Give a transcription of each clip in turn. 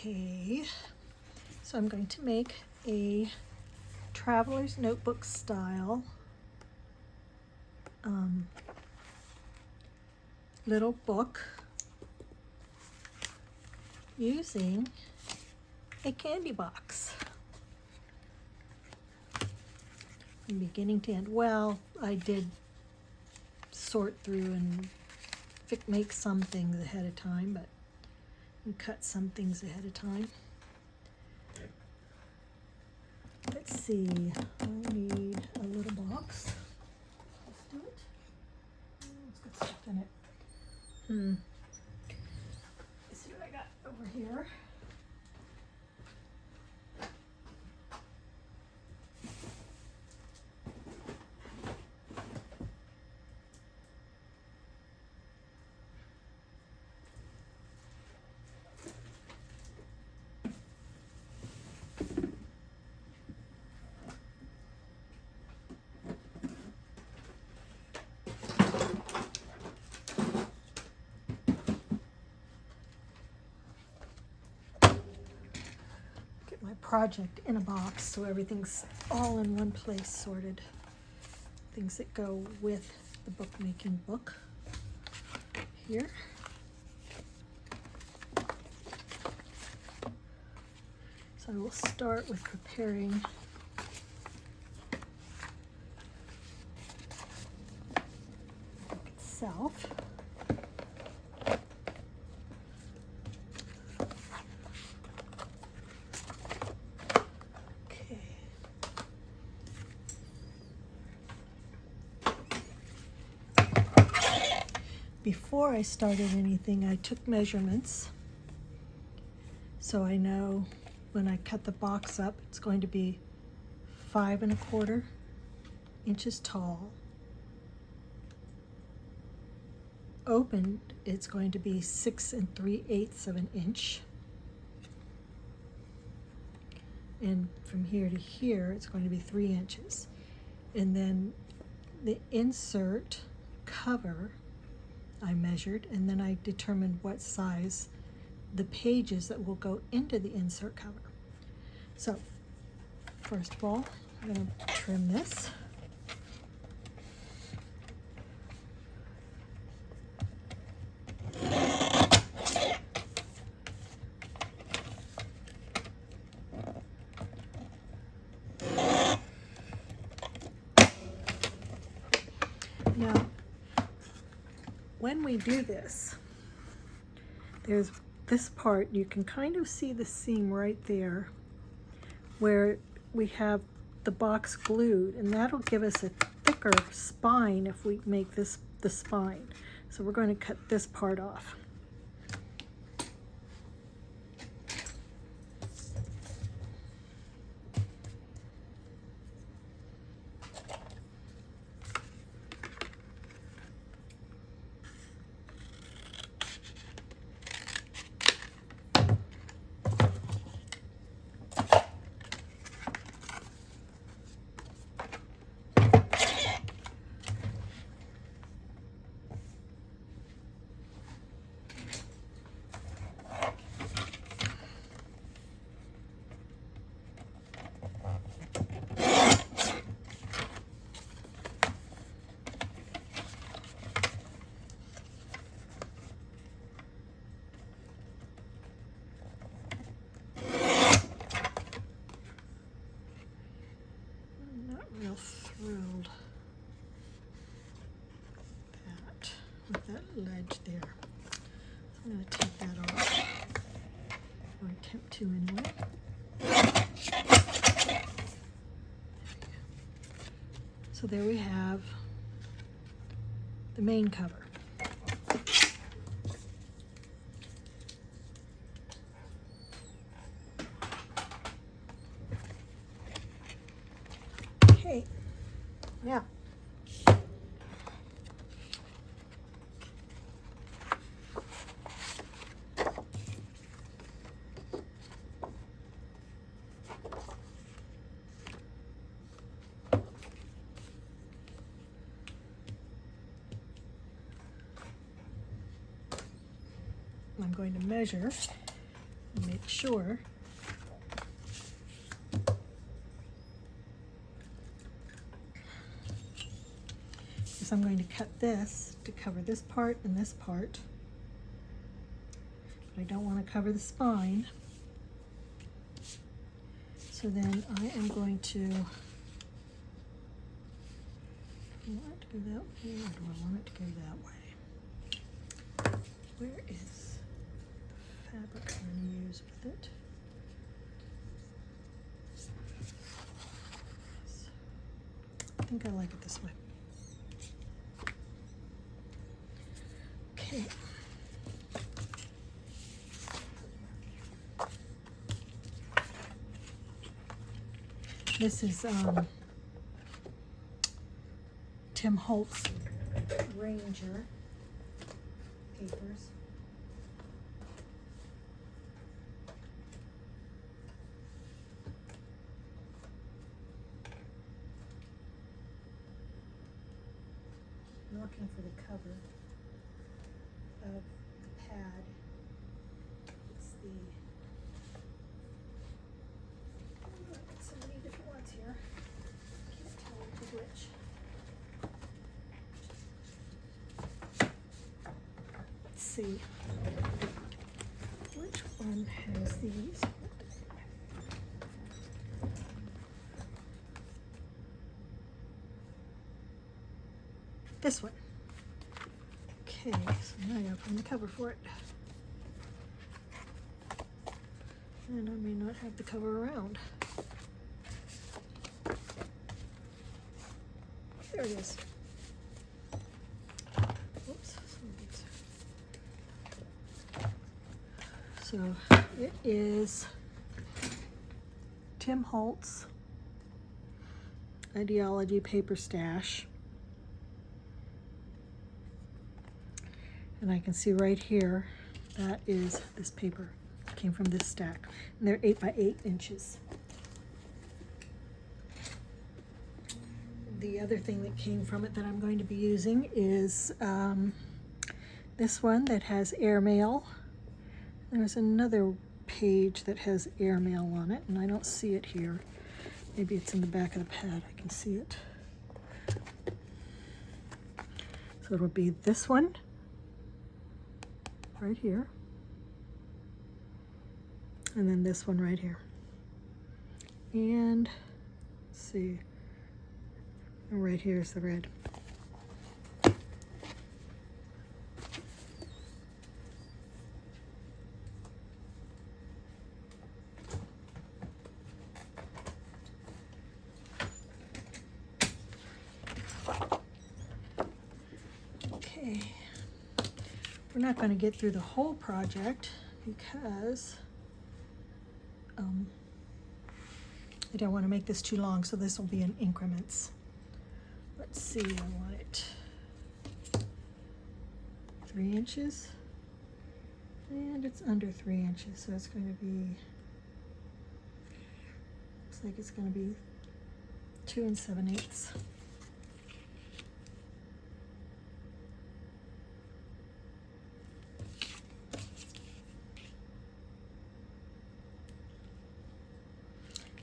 Okay, so I'm going to make a traveler's notebook style little book using a candy box from beginning to end. Well, I did sort through and make some things ahead of time, but and cut some things ahead of time. Let's see, I'll need a little box. Let's do it. Let's get stuff in it. Let's see what I got over here. My project in a box so everything's all in one place, sorted. Things that go with the bookmaking book here. So I will start with preparing the book itself. Before I started anything, I took measurements, so I know when I cut the box up, it's going to be 5 1/4 inches tall. Opened, it's going to be 6 3/8 of an inch. And from here to here, it's going to be 3 inches. And then the insert cover, I measured, and then I determined what size the pages that will go into the insert cover. So, first of all, I'm going to trim this. Now, when we do this, there's this part, you can kind of see the seam right there where we have the box glued, and that'll give us a thicker spine if we make this the spine. So we're going to cut this part off. Thrilled with that ledge there. So I'm going to take that off, or attempt to anyway. So there we have the main cover. Okay, now I'm going to measure and make sure because I'm going to cut this to cover this part and this part. But I don't want to cover the spine. So then I am going to, do I want it to go that way or do I want it to go that way? Where is the fabric I'm going to use with it? I think I like it this way. Okay. This is Tim Holtz Ranger papers. I'm looking for the cover of the pad. It's the so many different ones here. Can't tell which. Let's see. Which one has these? This one. Okay, so now I gotta find the cover for it. And I may not have the cover around. There it is. Oops. So it is Tim Holtz Ideology Paper Stash. And I can see right here, that is this paper. It came from this stack. And they're 8 by 8 inches. The other thing that came from it that I'm going to be using is this one that has airmail. There's another page that has airmail on it, and I don't see it here. Maybe it's in the back of the pad. I can see it. So it'll be this one right here, and then this one right here. And let's see. Right here is the red. Okay, we're not going to get through the whole project because I don't want to make this too long, so this will be in increments. Let's see, I want it 3 inches, and it's under 3 inches, so it's going to be, looks like it's going to be 2 7/8.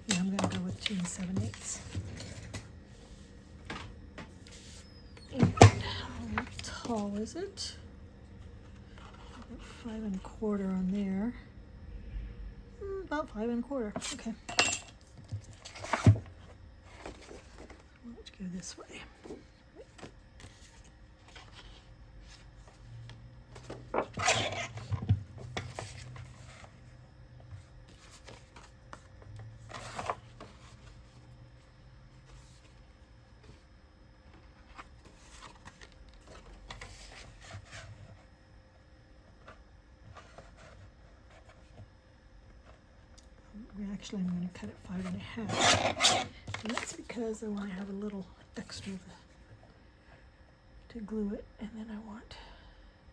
Yeah, I'm going to go with 2 7/8. And how tall is it? About 5 1/4 on there. About 5 1/4. Okay. Let's go this way. Actually, I'm going to cut it 5 1/2. And that's because I want to have a little extra to glue it, and then I want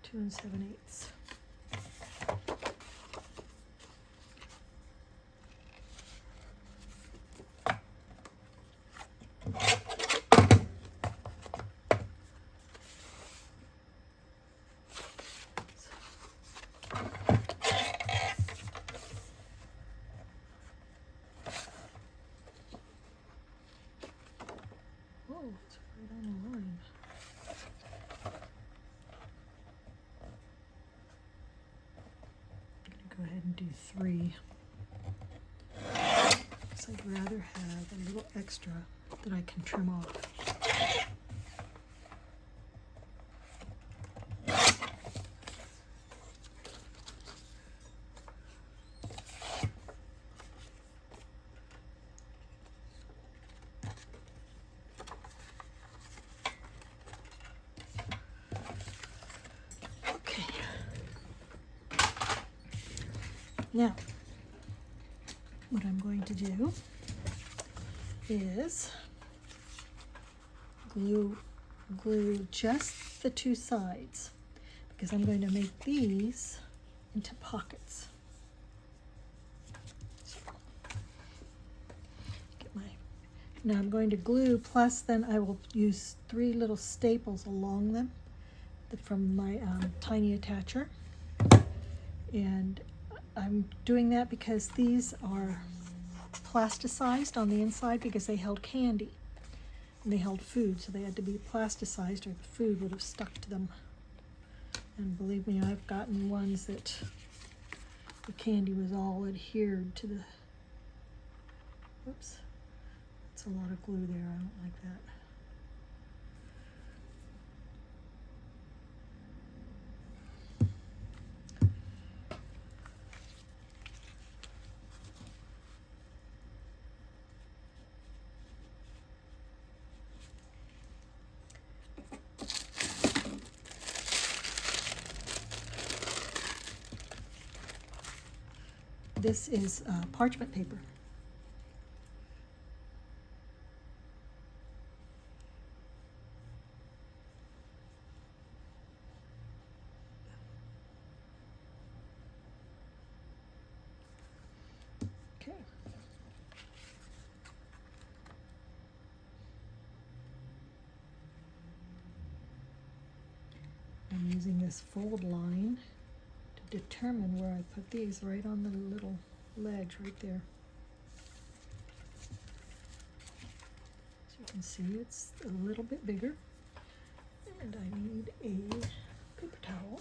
2 7/8. go ahead and do 3. Because I'd rather have a little extra that I can trim off. Now, what I'm going to do is glue just the 2 sides, because I'm going to make these into pockets. So, now I'm going to glue, plus then I will use 3 little staples along them from my tiny attacher. And I'm doing that because these are plasticized on the inside because they held candy and they held food, so they had to be plasticized or the food would have stuck to them. And believe me, I've gotten ones that the candy was all adhered to the, oops, that's a lot of glue there, I don't like that. This is parchment paper. Okay. I'm using this fold line to determine where I put these, right on the little ledge right there. So you can see it's a little bit bigger, and I need a paper towel.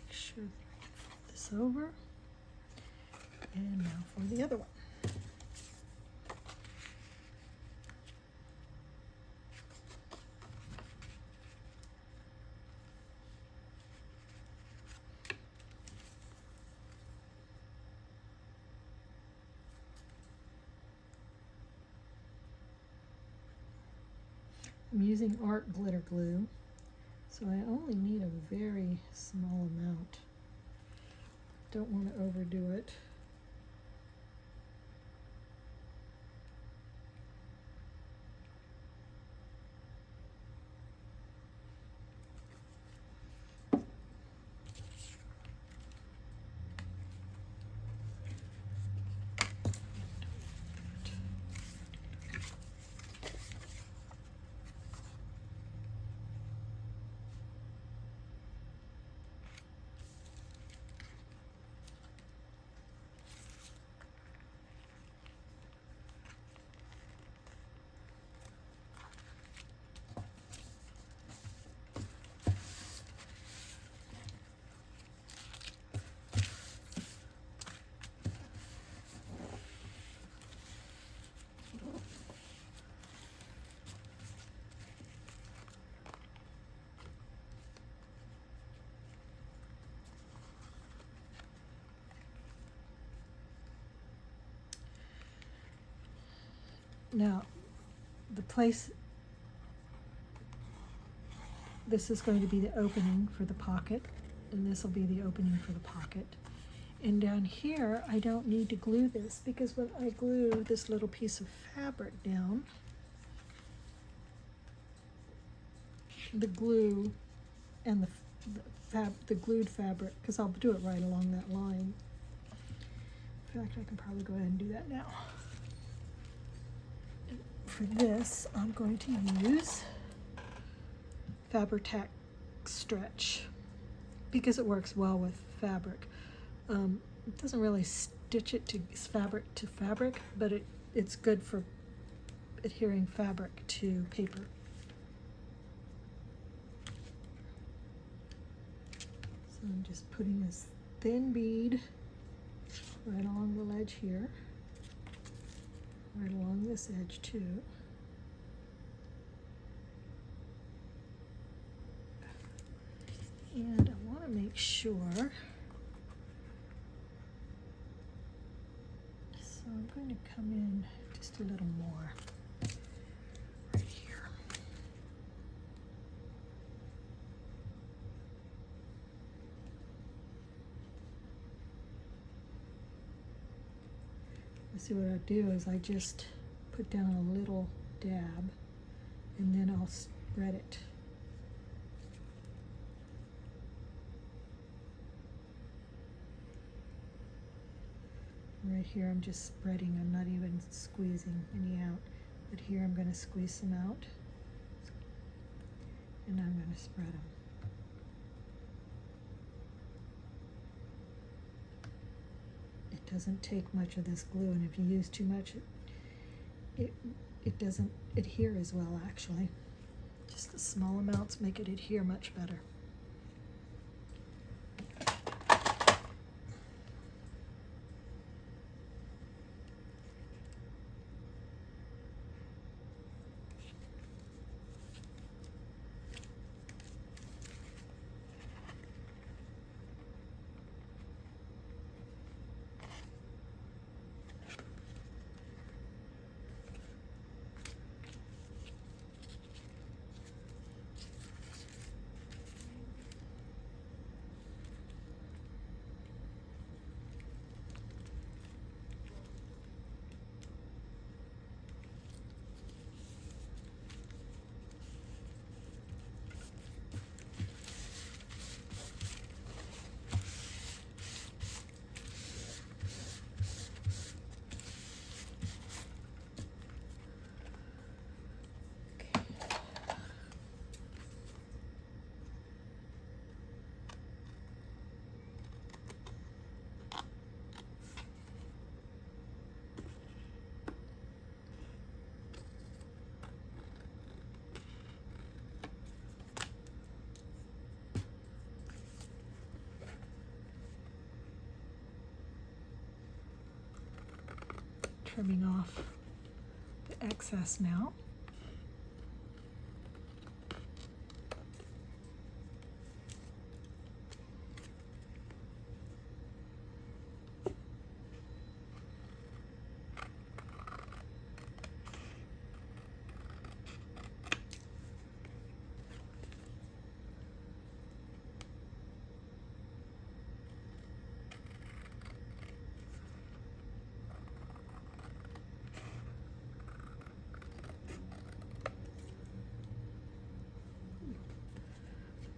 Make sure that I can flip this over. And now for the other one. I'm using art glitter glue, so I only need a very small amount. Don't want to overdo it. Now, the place, this is going to be the opening for the pocket, and this will be the opening for the pocket. And down here, I don't need to glue this, because when I glue this little piece of fabric down, the glue and the glued fabric, because I'll do it right along that line. In fact, I can probably go ahead and do that now. For this, I'm going to use Fabri-Tac Stretch because it works well with fabric. It doesn't really stitch it to fabric, but it's good for adhering fabric to paper. So I'm just putting a thin bead right along the ledge here, right along this edge too. And I want to make sure, so I'm going to come in just a little more right here. See, what I do is I just put down a little dab and then I'll spread it. Right here I'm just spreading, I'm not even squeezing any out. But here I'm going to squeeze some out and I'm going to spread them. It doesn't take much of this glue, and if you use too much it doesn't adhere as well actually. Just the small amounts make it adhere much better. Trimming off the excess now.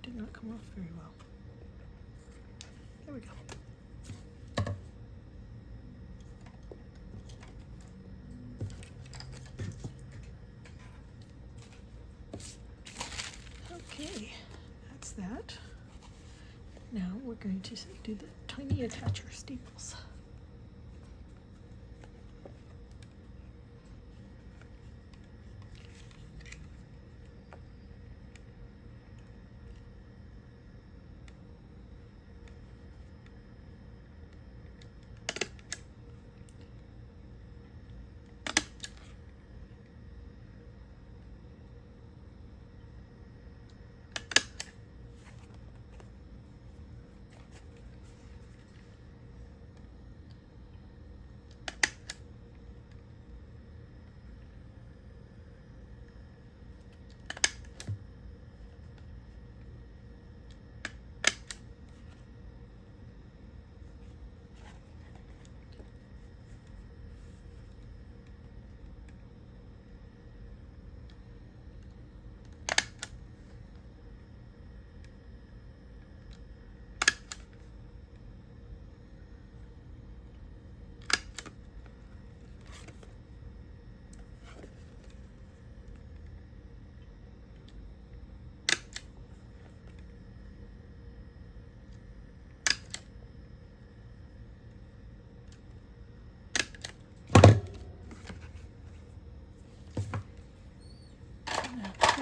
Did not come off very well. There we go. Okay, that's that. Now we're going to do the tiny attacher staples.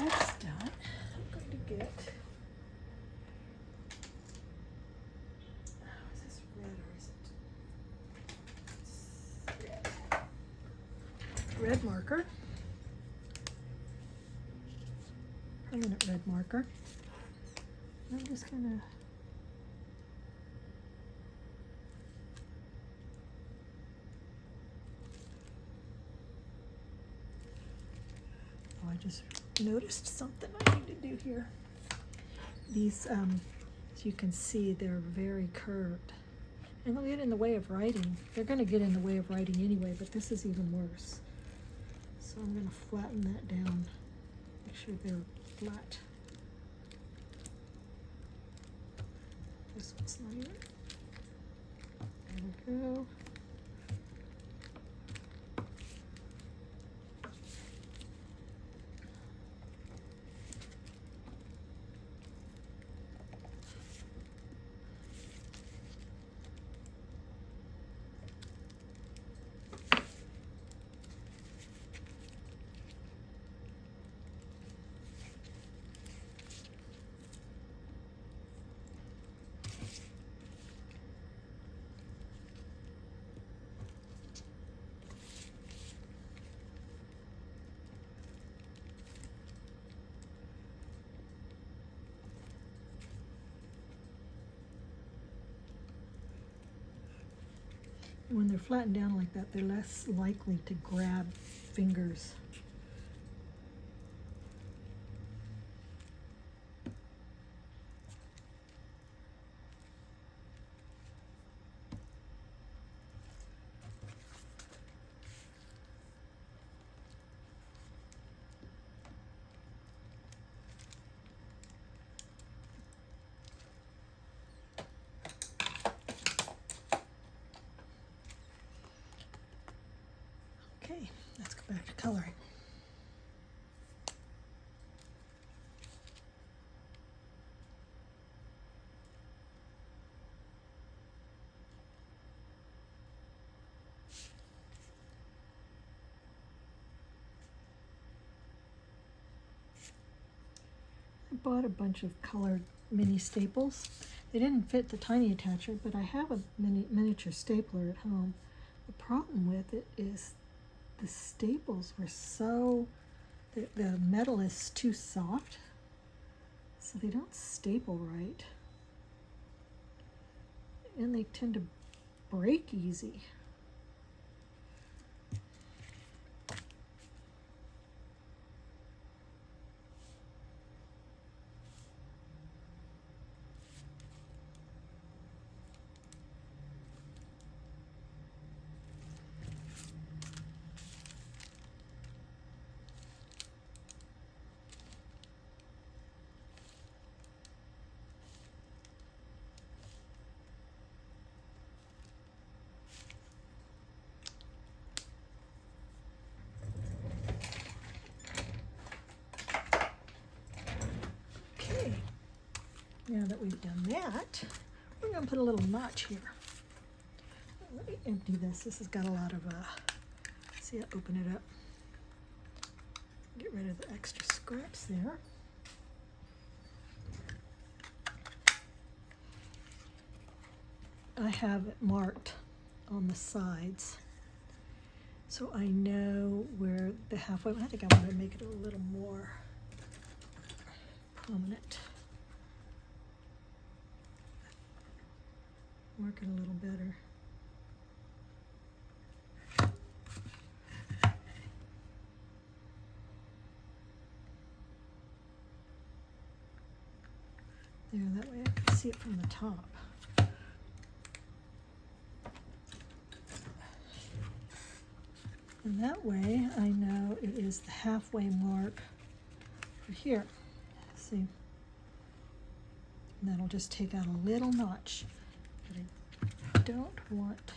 that's done, I'm going to get, is this red or is it? It's red. Red marker. Permanent red marker. I'm just gonna I just noticed something I need to do here. These, as you can see, they're very curved. And they'll get in the way of writing. They're going to get in the way of writing anyway, but this is even worse. So I'm going to flatten that down. Make sure they're flat. This one's not even. There we go. When they're flattened down like that, they're less likely to grab fingers. Okay, let's go back to coloring. I bought a bunch of colored mini staples. They didn't fit the tiny attachment, but I have a miniature stapler at home. The problem with it is the staples were so, the metal is too soft, so they don't staple right. And they tend to break easy. Now that we've done that, we're going to put a little notch here. Let me empty this. This has got a lot of, see, I'll open it up. Get rid of the extra scraps there. I have it marked on the sides, so I know where the halfway, I think I want to make it a little more prominent. Mark it a little better. There, that way I can see it from the top. And that way I know it is the halfway mark for here. See? And that'll just take out a little notch. But I don't want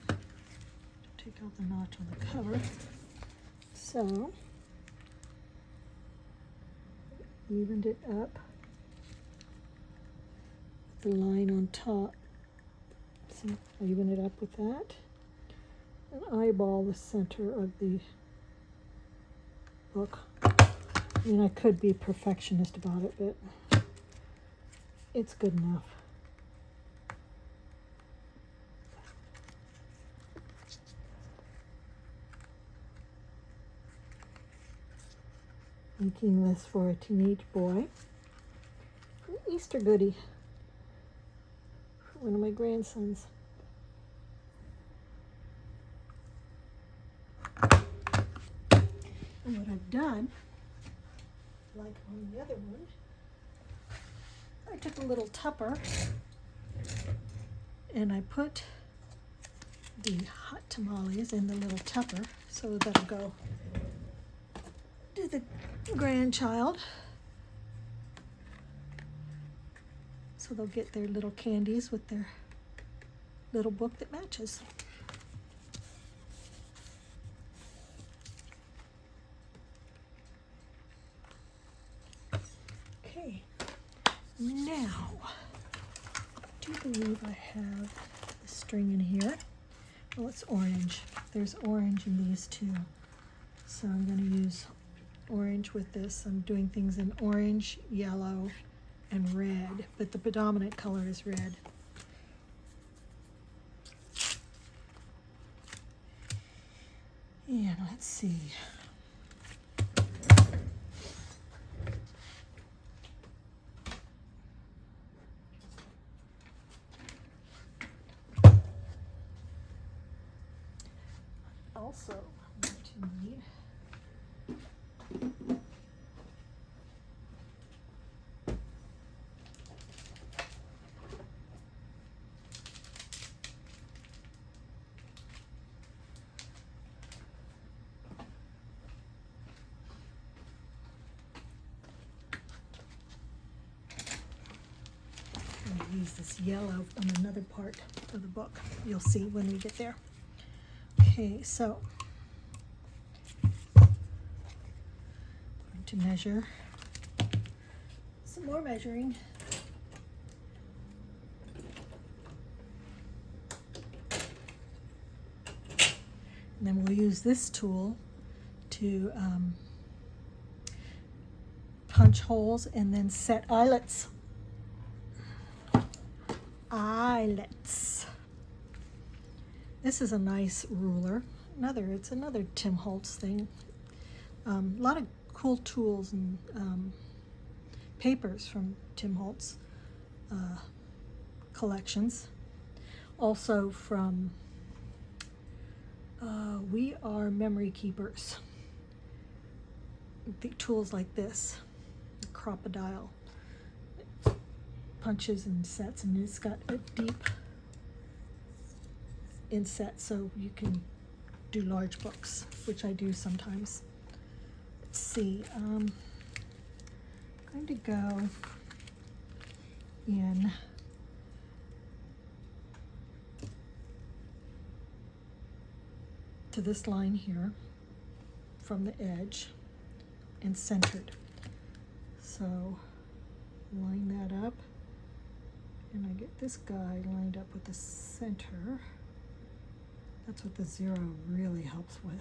to take out the notch on the cover. So, evened it up with the line on top. See, I even it up with that. and eyeball the center of the book. I mean, I could be perfectionist about it, but it's good enough. Making this for a teenage boy. An Easter goodie for one of my grandsons. And what I've done, like on the other one, I took a little tupper and I put the hot tamales in the little tupper, so that'll go to the grandchild. So they'll get their little candies with their little book that matches. Okay, now, I do believe I have the string in here. Well, it's orange. There's orange in these too. So I'm going to use orange with this. I'm doing things in orange, yellow, and red, but the predominant color is red. And let's see. Also, I'm going to need use this yellow on another part of the book. You'll see when we get there. Okay, so I'm going to measure. Some more measuring. And then we'll use this tool to punch holes and then set eyelets. Eyelets. This is a nice ruler. It's another Tim Holtz thing. A lot of cool tools and papers from Tim Holtz collections. Also from We Are Memory Keepers. The tools like this, the crocodile. Punches and sets, and it's got a deep inset so you can do large books, which I do sometimes. Let's see, I'm going to go in to this line here from the edge and centered. So line that up. And I get this guy lined up with the center. That's what the zero really helps with.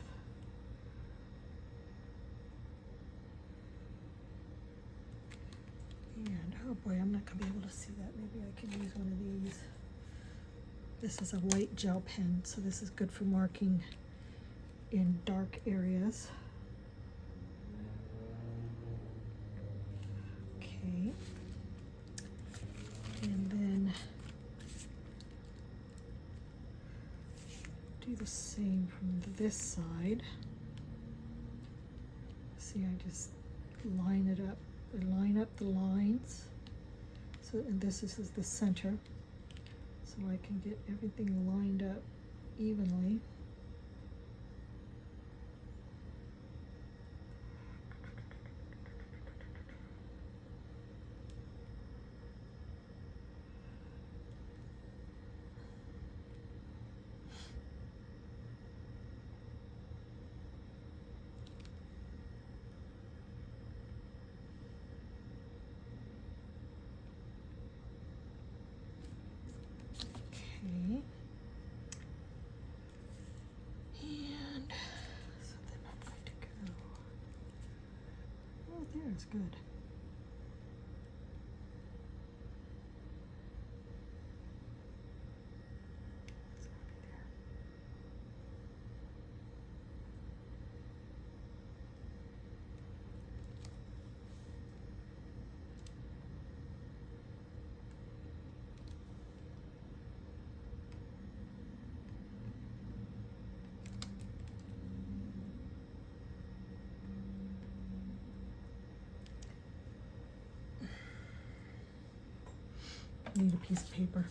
And oh boy, I'm not going to be able to see that. Maybe I can use one of these. This is a white gel pen, so this is good for marking in dark areas. Okay. And then do the same from this side. See, I just line it up. I line up the lines. So, and this is the center. So I can get everything lined up evenly. Okay. is good. Need a piece of paper.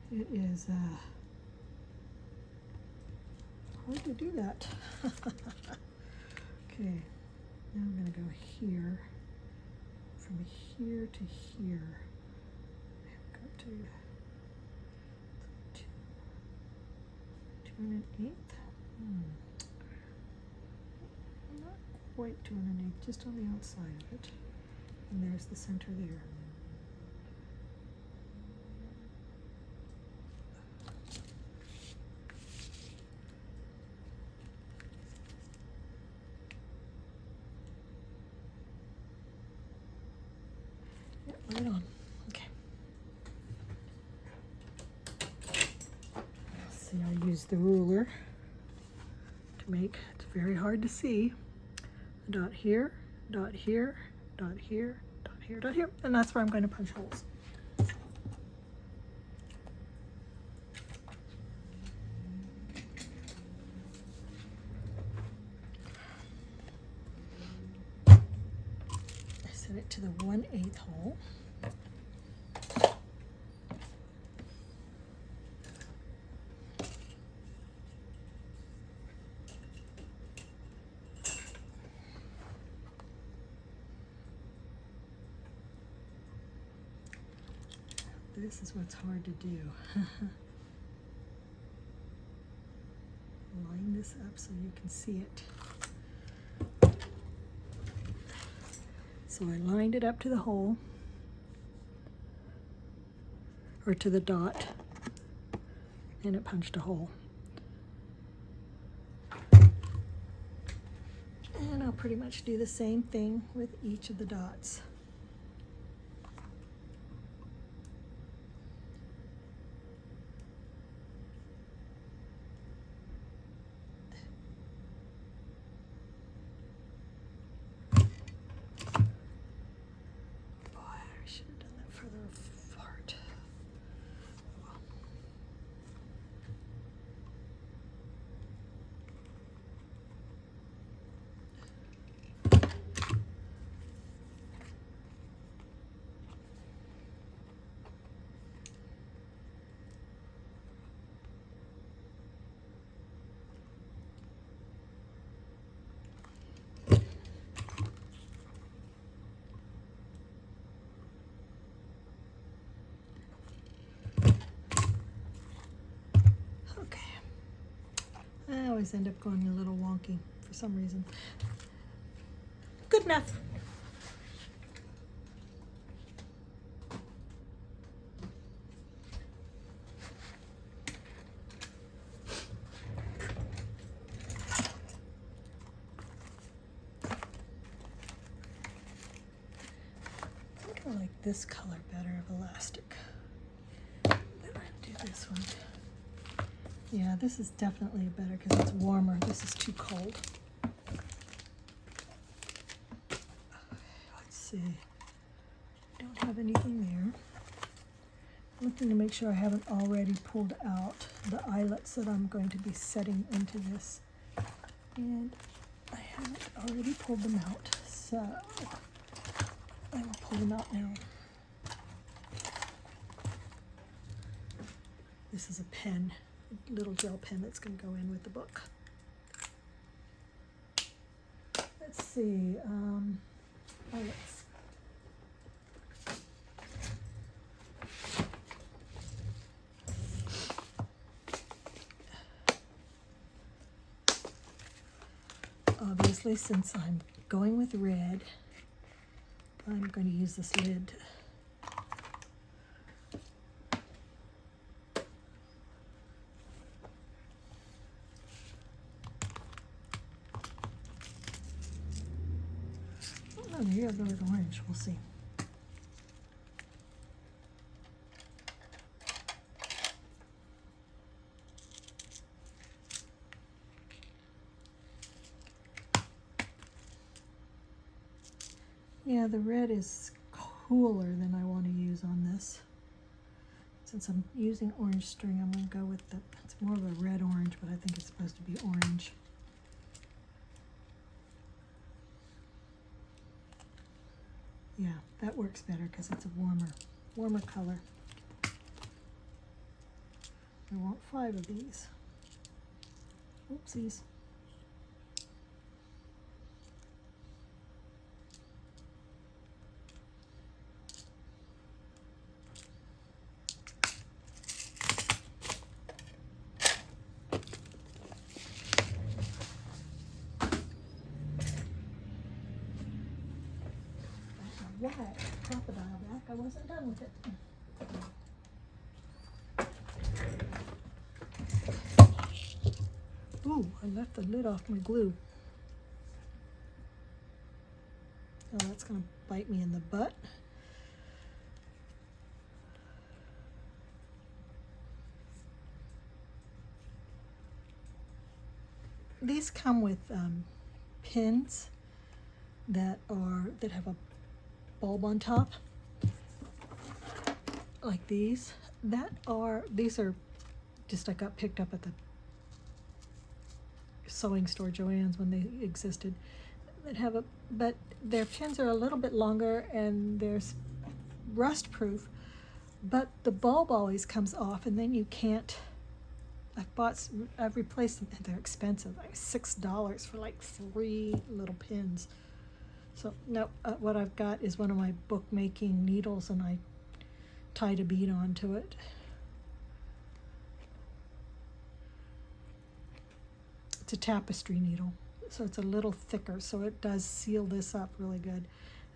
It is hard to do that. Okay, now I'm going to go here, from here to here. I've got to 2 1/8. Not quite 2 1/8, just on the outside of it. And there's the center there. Right on. Okay. See, I use the ruler to make, it's very hard to see. A dot here, dot here, dot here, dot here, dot here, and that's where I'm going to punch holes. I set it to the 1/8 hole. This is what's hard to do. Line this up so you can see it. So I lined it up to the hole, or to the dot, and it punched a hole. And I'll pretty much do the same thing with each of the dots. I always end up going a little wonky for some reason. Good enough. I think I like this color better of elastic. Then I'll do this one. Yeah, this is definitely better because it's warmer. This is too cold. Let's see. Don't have anything there. I'm looking to make sure I haven't already pulled out the eyelets that I'm going to be setting into this. And I haven't already pulled them out. So I will pull them out now. This is a pen, a little gel pen that's going to go in with the book. Let's see, eyelets. Obviously, since I'm going with red, I'm going to use this lid. Oh, maybe I'll go with orange. We'll see. Yeah, the red is cooler than I want to use on this. Since I'm using orange string, I'm going to go with it's more of a red orange, but I think it's supposed to be orange. Yeah, that works better because it's a warmer color. I want 5 of these. Oopsies. Why? Crocodile back. I wasn't done with it. Ooh, I left the lid off my glue. Oh, that's going to bite me in the butt. These come with pins that have a bulb on top, like these. These are just I got picked up at the sewing store, Joann's, when they existed. But their pins are a little bit longer and they're rust proof, but the bulb always comes off, and then you can't. I've replaced them. They're expensive, like $6 for like 3 little pins. So no, what I've got is one of my bookmaking needles, and I tied a bead onto it. It's a tapestry needle, so it's a little thicker, so it does seal this up really good.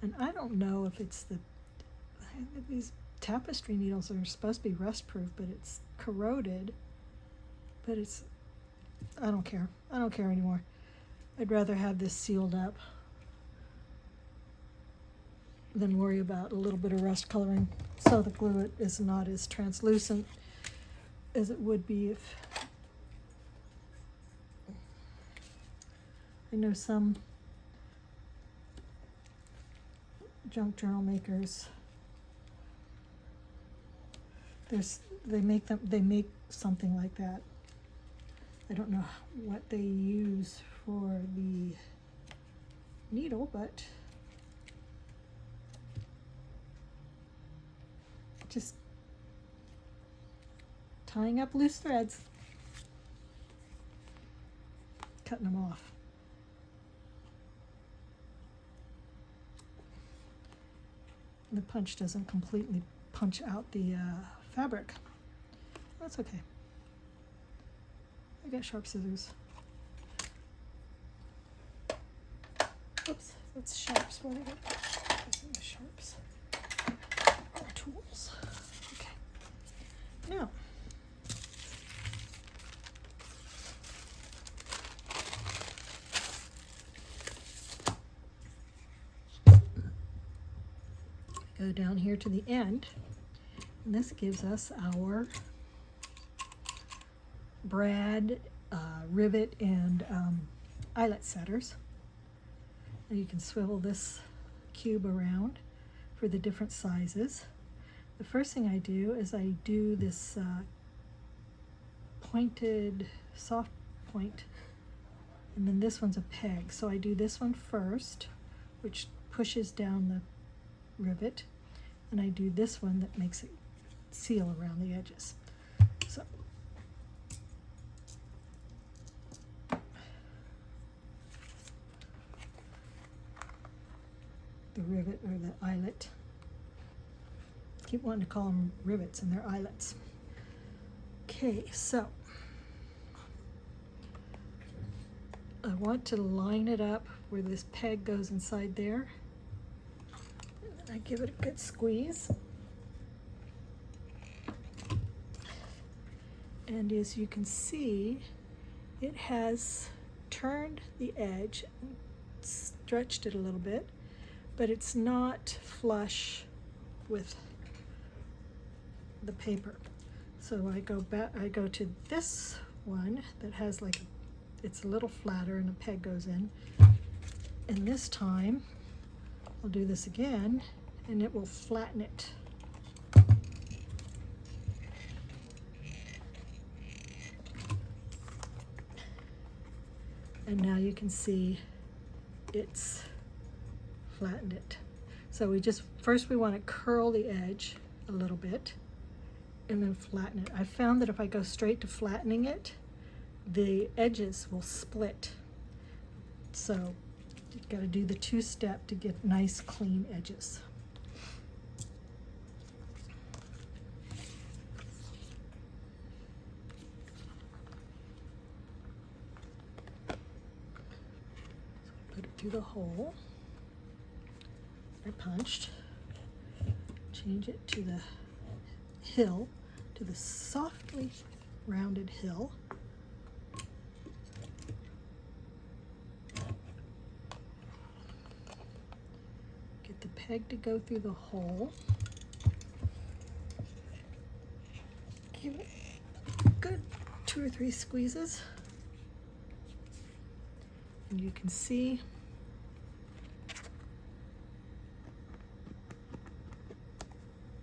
And I don't know if it's these tapestry needles are supposed to be rust proof, but it's corroded. But I don't care. I don't care anymore. I'd rather have this sealed up than worry about a little bit of rust coloring, so the glue is not as translucent as it would be if. I know some junk journal makers, they make something like that. I don't know what they use for the needle, but just tying up loose threads, cutting them off. The punch doesn't completely punch out the fabric. That's okay. I got sharp scissors. Oops, that's sharps. What are they? Sharps. Tools. Okay. Now, go down here to the end, and this gives us our brad, rivet, and eyelet setters. And you can swivel this cube around for the different sizes. The first thing I do is I do this pointed soft point, and then this one's a peg. So I do this one first, which pushes down the rivet, and I do this one that makes it seal around the edges. So the rivet or the eyelet. Keep wanting to call them rivets, and they're eyelets. Okay, so I want to line it up where this peg goes inside there. And then I give it a good squeeze. And as you can see, it has turned the edge, stretched it a little bit, but it's not flush with the paper. So I go to this one that has like, it's a little flatter and a peg goes in. And this time, I'll do this again and it will flatten it. And now you can see it's flattened it. So first we want to curl the edge a little bit and then flatten it. I found that if I go straight to flattening it, the edges will split. So you've got to do the two-step to get nice clean edges. So put it through the hole I punched, change it to the hill, to the softly rounded hill. Get the peg to go through the hole. Give it a good 2 or 3 squeezes. And you can see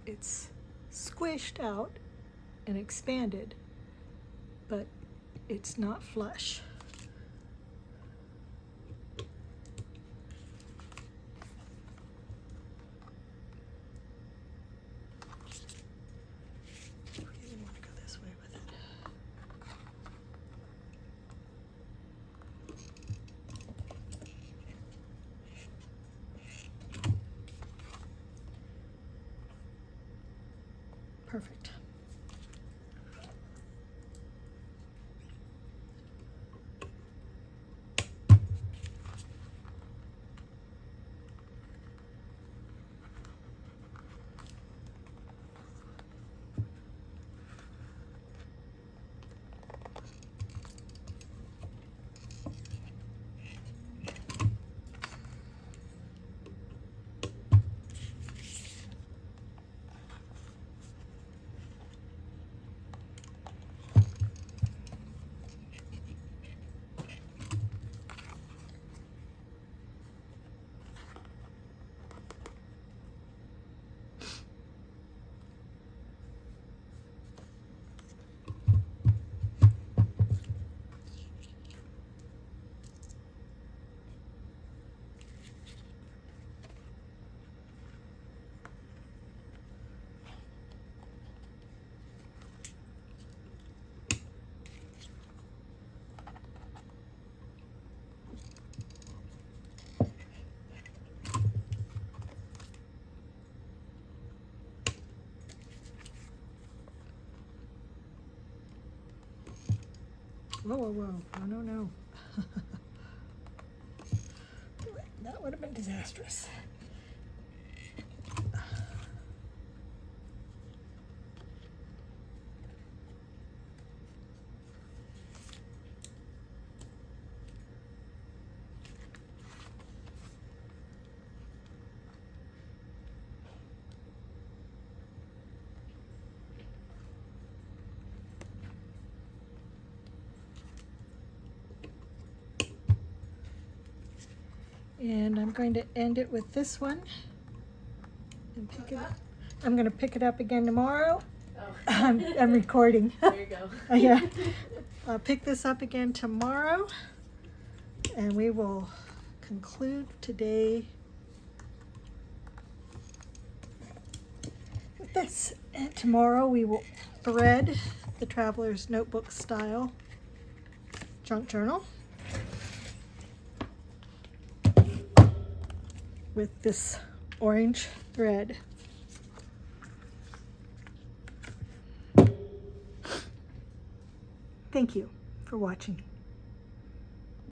it's squished out and expanded, but it's not flush. I really want to go this way with it. Perfect. Whoa, whoa, whoa. No, no, no. That would have been disastrous. And I'm going to end it with this one and pick it up. I'm going to pick it up again tomorrow. Oh. I'm recording. There you go. Yeah. I'll pick this up again tomorrow, and we will conclude today with this. And tomorrow we will thread the Traveler's Notebook style junk journal with this orange thread. Thank you for watching.